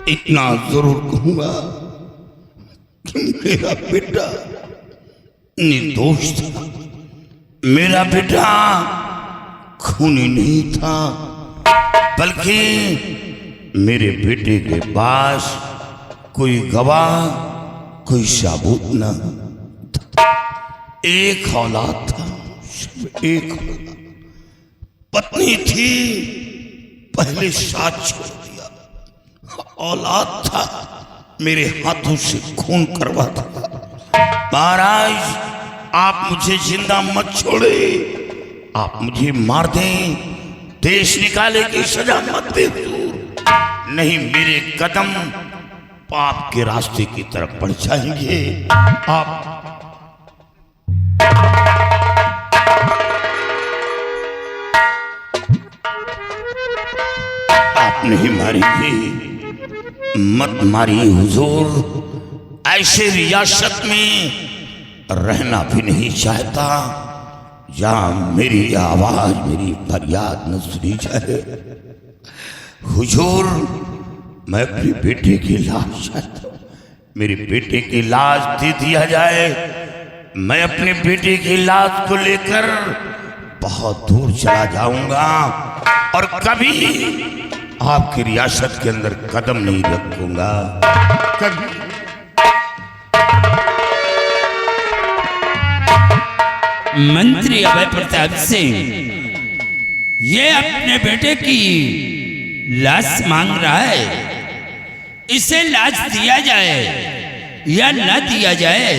इतना जरूर कहूंगा कि मेरा बेटा निर्दोष था, मेरा बेटा खूनी नहीं था, बल्कि मेरे बेटे के पास कोई गवाह कोई सबूत न था। एक औलाद था, सिर्फ एक औलाद, पत्नी थी, पहले साथ छोड़ दिया, औलाद था, मेरे हाथों से खून करवा था। महाराज आप मुझे जिंदा मत छोड़े, आप मुझे मार दें, देश निकाले की सजा मत दे दो, नहीं मेरे कदम पाप के रास्ते की तरफ बढ़ जाएंगे। आप नहीं मारेंगे, मत मारिए हुजूर, ऐसे रियासत में रहना भी नहीं चाहता जहां मेरी आवाज मेरी फरियाद न सुनी जाए। हुजूर मैं अपने बेटे की लाश चाहता हूं, मेरे बेटे की लाश दे दिया जाए, मैं अपने बेटे की लाश को लेकर बहुत दूर चला जाऊंगा और कभी आपकी रियासत के अंदर कदम नहीं रखूंगा, कभी। मंत्री अभय प्रताप सिंह ये अपने बेटे की लाश मांग रहा है, इसे लाश दिया जाए या न दिया जाए,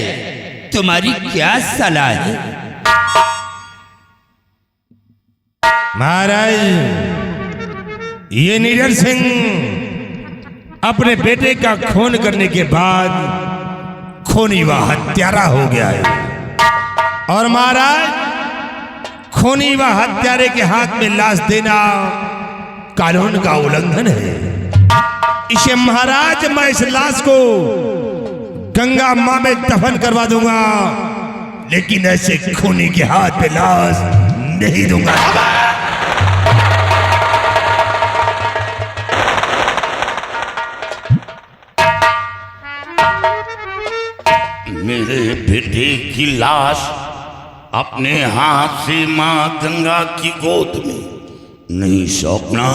तुम्हारी क्या सलाह है? महाराज, ये निडर सिंह अपने बेटे का खून करने के बाद खूनी व हत्यारा हो गया है। और महाराज, खूनी व हत्यारे के हाथ में लाश देना कानून का उल्लंघन है। इसे महाराज, मैं इस लाश को गंगा मां में दफन करवा दूंगा, लेकिन ऐसे खूनी के हाथ में लाश नहीं दूंगा। मेरे बेटे की लाश अपने हाथ से मां गंगा की गोद में नहीं सौंपना,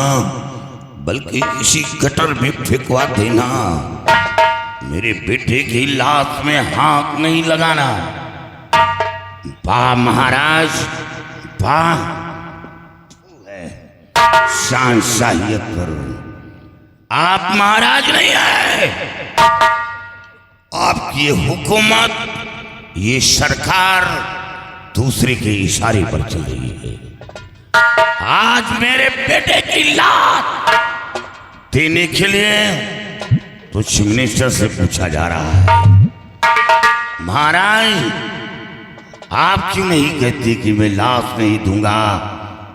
बल्कि किसी गटर में फेंकवा देना। मेरे बेटे की लाश में हाथ नहीं लगाना। वाह महाराज, वाह, शानशाहियत पर आप महाराज नहीं है। आपकी ये हुकूमत, ये सरकार दूसरे के इशारे पर चल रही है। आज मेरे बेटे की लाश देने के लिए तो चीफ मिनिस्टर से पूछा जा रहा है। महाराज, आप क्यों नहीं कहते कि मैं लाश नहीं दूंगा?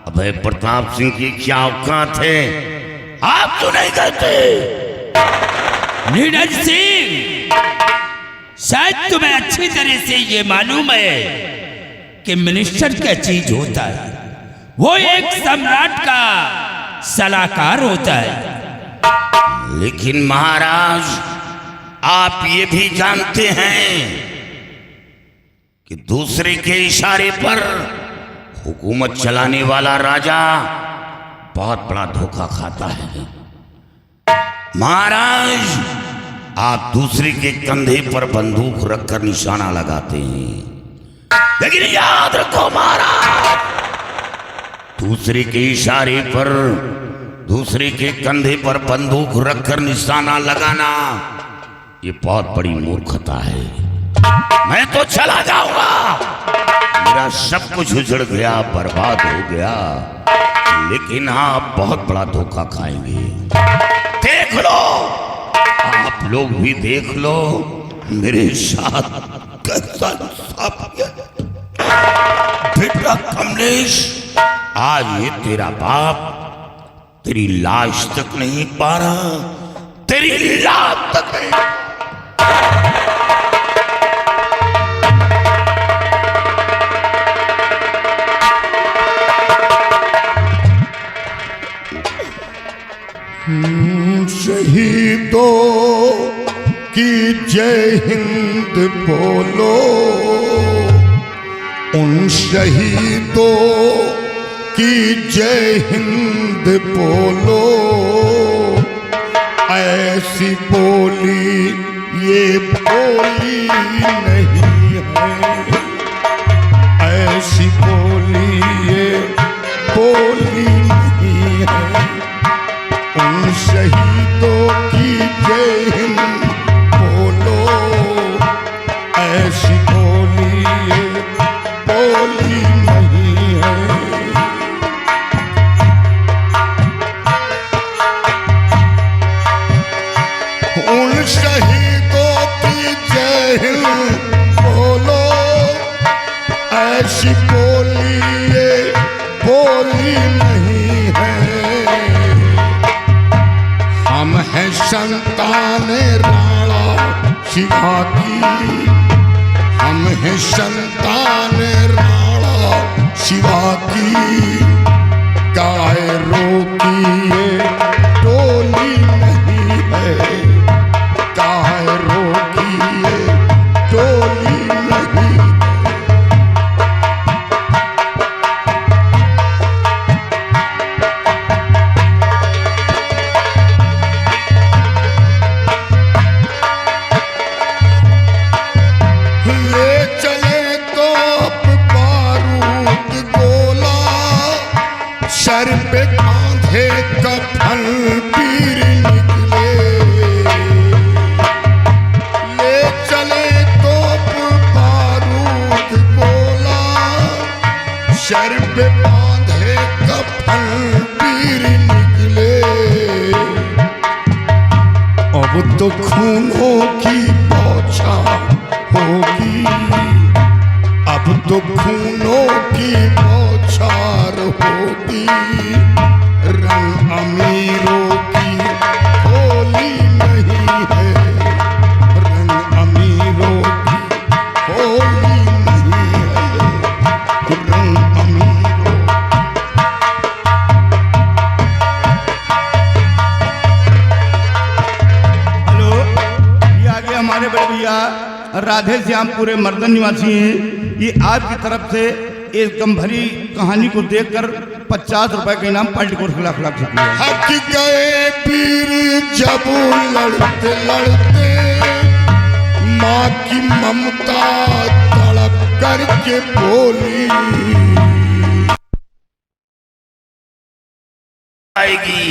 अभय प्रताप सिंह की क्या औकात है, आप क्यों नहीं कहते? नीरज सिंह, शायद तुम्हें अच्छी तरह से ये मालूम है कि मिनिस्टर क्या चीज होता है। वो एक सम्राट का सलाहकार होता है। लेकिन महाराज, आप ये भी जानते हैं कि दूसरे के इशारे पर हुकूमत चलाने वाला राजा बहुत बड़ा धोखा खाता है। महाराज, आप दूसरे के कंधे पर बंदूक रखकर निशाना लगाते हैं, लेकिन याद रखो महाराज, दूसरे के इशारे पर दूसरे के कंधे पर बंदूक रखकर निशाना लगाना ये बहुत बड़ी मूर्खता है। मैं तो चला जाऊंगा, मेरा सब कुछ उजड़ गया, बर्बाद हो गया, लेकिन आप बहुत बड़ा धोखा खाएंगे। देख लो, आप लोग भी देख लो मेरे साथ कैसा इंसाफ किया। बेटा कमलेश, आज ये तेरा बाप तेरी लाश तक नहीं पा रहा, तेरी लाश तक नहीं। शहीदों की जय हिंद बोलो, उन शहीदों की जय हिंद बोलो। ऐसी बोली ये बोली नहीं है, ऐसी बोली ये बोली नहीं है। उन शहीदों की जय हिंद बोलो, ऐसी बोली ये बोली नहीं है। उन शहीदों की जय हिंद बोलो, ऐसी बोली ये बोली नहीं है। हम हैं संतान राणा शिवा की, हम हैं संतान राणा शिवा की। कायरों की ये टोली नहीं है, कायरों की ये टोली नहीं है। सर पे कांधे कफन पीर निकले, ले पे बांधे कफन पीर निकले, अब तो खूनों की बौछार होगी, अब तो खूनों की बौछार होगी। रंग अमीरों की होली नहीं है, रंग अमीरों की होली नहीं है, रंग अमीरों। हेलो, ये आगे हमारे बड़े भैया राधे श्याम पूरे मर्दन निवासी हैं। ये आपकी तरफ से इस गंभरी कहानी को देखकर 50 रुपए का इनाम पार्टी को खिलाफ सकती है। हक गए पीर जब लड़ते लड़ते, माँ की ममता तड़प करके बोली, आएगी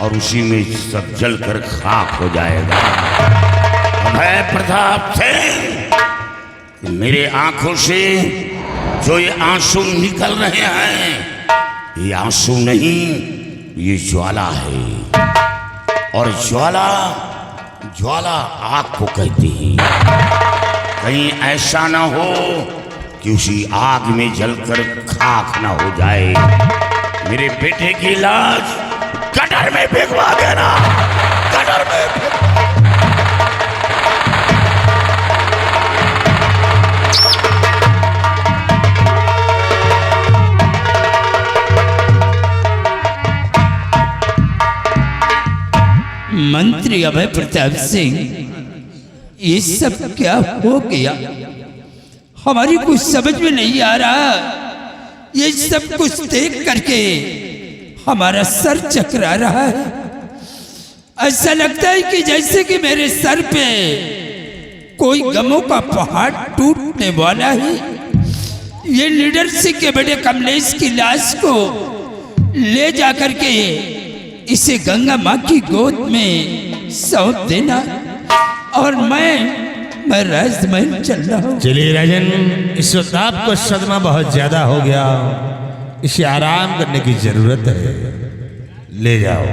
और उसी में सब जलकर खाक हो जाएगा। अभय प्रताप सिंह, मेरे आंखों से जो ये आंसू निकल रहे हैं, ये आंसू नहीं, ये ज्वाला है। और ज्वाला ज्वाला आग को कहती है। कहीं ऐसा ना हो कि उसी आग में जलकर खाक ना हो जाए। मेरे बेटे की लाश गटर में फेंकवा देना, गटर में फेंकवा। मंत्री अभय प्रताप सिंह, ये सब क्या हो गया? हमारी कुछ समझ में नहीं आ रहा। ये सब कुछ देख करके हमारा सर चकरा रहा है। ऐसा लगता है कि जैसे कि मेरे सर पे कोई गमों का पहाड़ टूटने वाला है। ये लीडर सिंह के बेटे कमलेश की लाश को ले जाकर के इसे गंगा माँ की गोद में सौंप देना, और मैं राजमहल चल रहा हूँ। चलिए राजन, इस वक्त आपको सदमा बहुत ज्यादा हो गया, इसे आराम करने की जरूरत है, ले जाओ।